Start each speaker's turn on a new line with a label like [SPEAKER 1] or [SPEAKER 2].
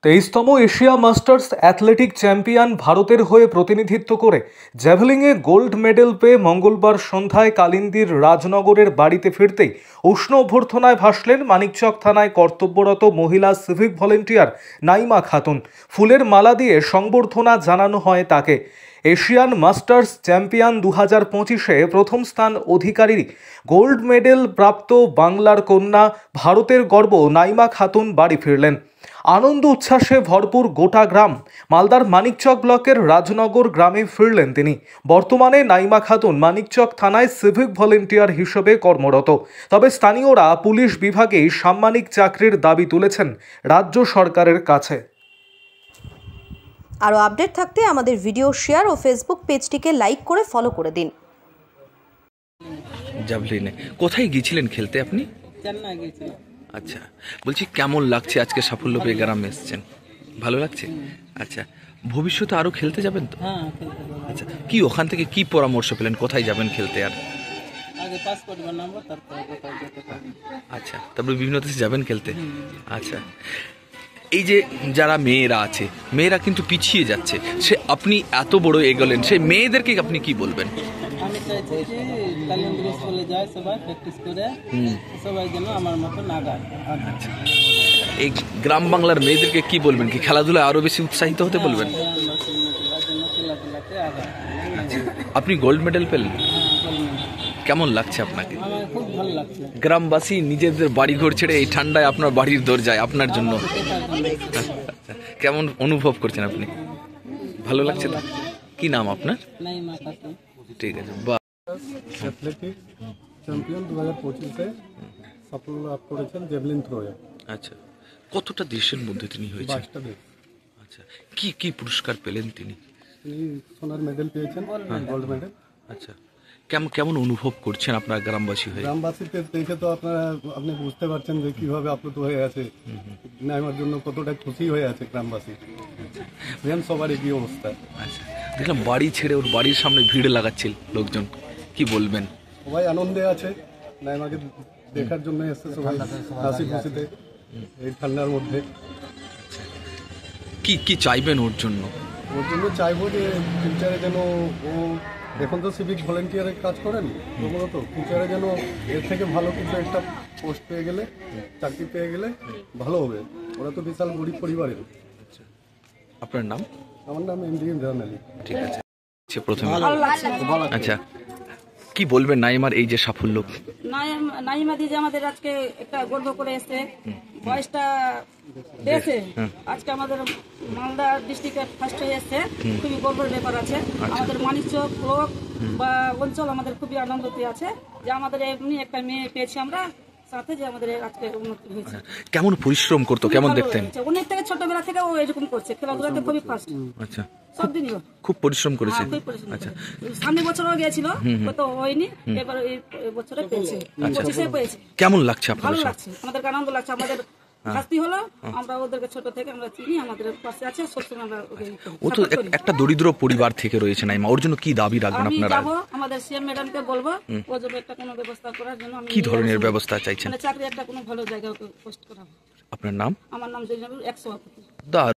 [SPEAKER 1] 23তম Asia masters athletic champion ভারতের হয়ে প্রতিনিধিত্ব করে জ্যাভলিংয়ে গোল্ড মেডেল পেয়ে মঙ্গলবার সন্ধ্যায় কালিন্দির রাজনগরের বাড়িতে ফিরতেই উষ্ণ অভ্যর্থনায় ভাসলেন মানিকচক থানায় কর্তব্যরত মহিলা সিভিক ভলেন্টিয়ার নাইমা খাতুন। ফুলের মালা দিয়ে সংবর্ধনা জানানো হয় তাকে। এশিয়ান মাস্টার্স চ্যাম্পিয়ন 2025-এ প্রথম স্থান অধিকারী গোল্ড মেডেল প্রাপ্ত বাংলার কন্যা ভারতের গর্ব নাইমা খাতুন বাড়ি ফিরলেন। আনন্দ উচ্ছ্বাসে ভরপুর গোটা গ্রাম। মালদার মানিকচক ব্লকের রাজনগর গ্রামে ফিরলেন তিনি। বর্তমানে নাইমা খাতুন মানিকচক থানায় সিভিক ভলেন্টিয়ার হিসেবে কর্মরত। তবে স্থানীয়রা পুলিশ বিভাগে সাম্মানিক চাকরির দাবি তুলেছেন রাজ্য সরকারের কাছে।
[SPEAKER 2] আরও আপডেট থাকতে আমাদের ভিডিও শেয়ার ও ফেসবুক পেজটিকে লাইক করে ফলো করে দিন।
[SPEAKER 3] জাভলিনে কোথায় গিয়েছিলেন খেলতে আপনি?
[SPEAKER 4] চেন্নাই গিয়েছিলাম।
[SPEAKER 3] আচ্ছা, বলছি কেমন লাগছে আজকে সাফল্য পেয়ে গ্রামে এসেছেন? ভালো লাগছে। আচ্ছা, ভবিষ্যতে আরো খেলতে যাবেন তো?
[SPEAKER 4] হ্যাঁ, খেলতে যাব।
[SPEAKER 3] আচ্ছা, কি ওখান থেকে কি পরামর্শ পেলেন, কোথায় যাবেন খেলতে? আর
[SPEAKER 4] আগে পাসপোর্ট বানাবো, তারপরে কোথায় যেতে পারি।
[SPEAKER 3] আচ্ছা, তারপরে বিভিন্ন দেশে যাবেন খেলতে। আচ্ছা, এই যে যারা মেয়েরা আছে, মেয়েরা কিন্তু পিছিয়ে যাচ্ছে, সে আপনি এত বড় এগোলেন, সেই মেয়েদেরকে আপনি কি বলবেন?
[SPEAKER 4] আমি চাইছি যে কালিন্দি স্কুলে যায় সবাই প্র্যাকটিস করে, সবাই যেন আমার মতো নাগায়।
[SPEAKER 3] আচ্ছা, এই গ্রাম বাংলার মেয়েদেরকে কি বলবেন, কি খেলাধুলায় আরো বেশি উৎসাহিত হতে বলবেন?
[SPEAKER 4] খেলাধুলাতে আগায়।
[SPEAKER 3] আচ্ছা, আপনি গোল্ড মেডেল পেলেন,
[SPEAKER 4] হ্যাঁ,
[SPEAKER 3] কেমন লাগছে আপনাকে?
[SPEAKER 4] আমার খুব ভালো লাগছে।
[SPEAKER 3] গ্রামবাসী নিজেদের বাড়ি ঘর ছেড়ে এই ঠান্ডায় আপনার বাড়ির দরজায় আপনার জন্য, কেমন অনুভব করছেন আপনি? ভালো লাগছে তো? কি নাম আপনার?
[SPEAKER 4] নাইমা খাতুন।
[SPEAKER 3] ঠিক আছে, বাহ।
[SPEAKER 5] অ্যাথলেটিক চ্যাম্পিয়ন 2025-এ সাফল্য লাভ করেছেন জেভলিন থ্রোয়ে।
[SPEAKER 3] আচ্ছা, কতটা দেশের মধ্যে তিনি হয়েছেন?
[SPEAKER 5] 22টা দেশ।
[SPEAKER 3] আচ্ছা, কি কি পুরস্কার পেলেন তিনি?
[SPEAKER 5] তিনি সোনার মেডেল পেয়েছেন, গোল্ড মেডেল।
[SPEAKER 3] আচ্ছা, কেমন কেমন অনুভব করছেন আপনার গ্রামবাসী হয়ে?
[SPEAKER 5] গ্রামবাসীতে দেখে তো আপনি বুঝতে পারছেন যে কিভাবে আপ্লুত হয়ে আছে, নাইমার জন্য কতটা খুশি হয়ে আছে গ্রামবাসী। যেন সবারই কি অবস্থা।
[SPEAKER 3] আচ্ছা, দেখলাম বাড়ি ছেড়ে ওর বাড়ির সামনে ভিড় লাগাচ্ছিল লোকজন, কি বলবেন?
[SPEAKER 5] সবাই আনন্দে আছে, নাইমাকে দেখার জন্য এসছে সবাই হাসি খুশিতে এই ঠান্ডার মধ্যে।
[SPEAKER 3] কি কি চাইবেন ওর জন্য?
[SPEAKER 5] ওর জন্য চাইবো যে ফিউচারে যেন ও, এখন তো সিভিক ভলেন্টিয়ারের কাজ করেন প্রথমত, ফিউচারে যেন এর থেকে ভালো কিছু একটা পোস্ট পেয়ে গেলে, চাকরি পেয়ে গেলে ভালো হবে। ওরা তো বিশাল গরিব পরিবারের।
[SPEAKER 3] আপনার নাম?
[SPEAKER 5] আমার নাম এমডি ইমরান আলী।
[SPEAKER 3] ঠিক আছে, প্রথমে আচ্ছা, কি বলবেন নাইমার এই যে সাফল্য?
[SPEAKER 6] নাইমা দিদি আমাদের আজকে একটা গর্ব করে এসছে, বয়সটা পেয়েছে, আজকে আমাদের মালদা ডিস্ট্রিক্টে ফার্স্ট হয়ে এসছে, খুবই গর্বের ব্যাপার আছে। আমাদের মানিকচক ব্লক বা অঞ্চল আমাদের খুবই আনন্দতে আছে যে আমাদের এমনি একটা মেয়ে পেয়েছি আমরা, সাথে যে আমাদের আজকে উন্নতি হয়েছে।
[SPEAKER 3] কেমন পরিশ্রম করতো, কেমন দেখতেন?
[SPEAKER 6] অনেক থেকে ছোটবেলা থেকে ও এরকম করছে, খেলাধুলাতে খুবই ফার্স্ট।
[SPEAKER 3] আচ্ছা,
[SPEAKER 6] সবদিনই
[SPEAKER 3] খুব পরিশ্রম করেছে।
[SPEAKER 6] আচ্ছা, সামনে বছরও গিয়েছিল, তো হয়নি, এবার এই বছরে পেয়েছে, 25-এ পেয়েছে।
[SPEAKER 3] কেমন লাগছে আপনার?
[SPEAKER 6] ভালো লাগছে, আমাদের আনন্দ লাগছে। আমাদের শাস্তি হলো, আমরা ওদেরকে ছোট থেকে আমরা চিনি, আমাদের পাশে আছে, সবসময় আমরা
[SPEAKER 3] ও তো একটা দরিদ্র পরিবার থেকে রয়েছে নাইমা, ওর জন্য কি দাবি রাখবেন আপনারা?
[SPEAKER 6] যাবো আমাদের সিএম ম্যাডামকে বলবো ওর জন্য একটা কোনো ব্যবস্থা করার জন্য।
[SPEAKER 3] কি ধরনের ব্যবস্থা চাইছেন?
[SPEAKER 6] চাকরি একটা কোনো ভালো জায়গায় পোস্ট করা।
[SPEAKER 3] আপনার নাম?
[SPEAKER 6] আমার নাম জৈনাবুল, 100।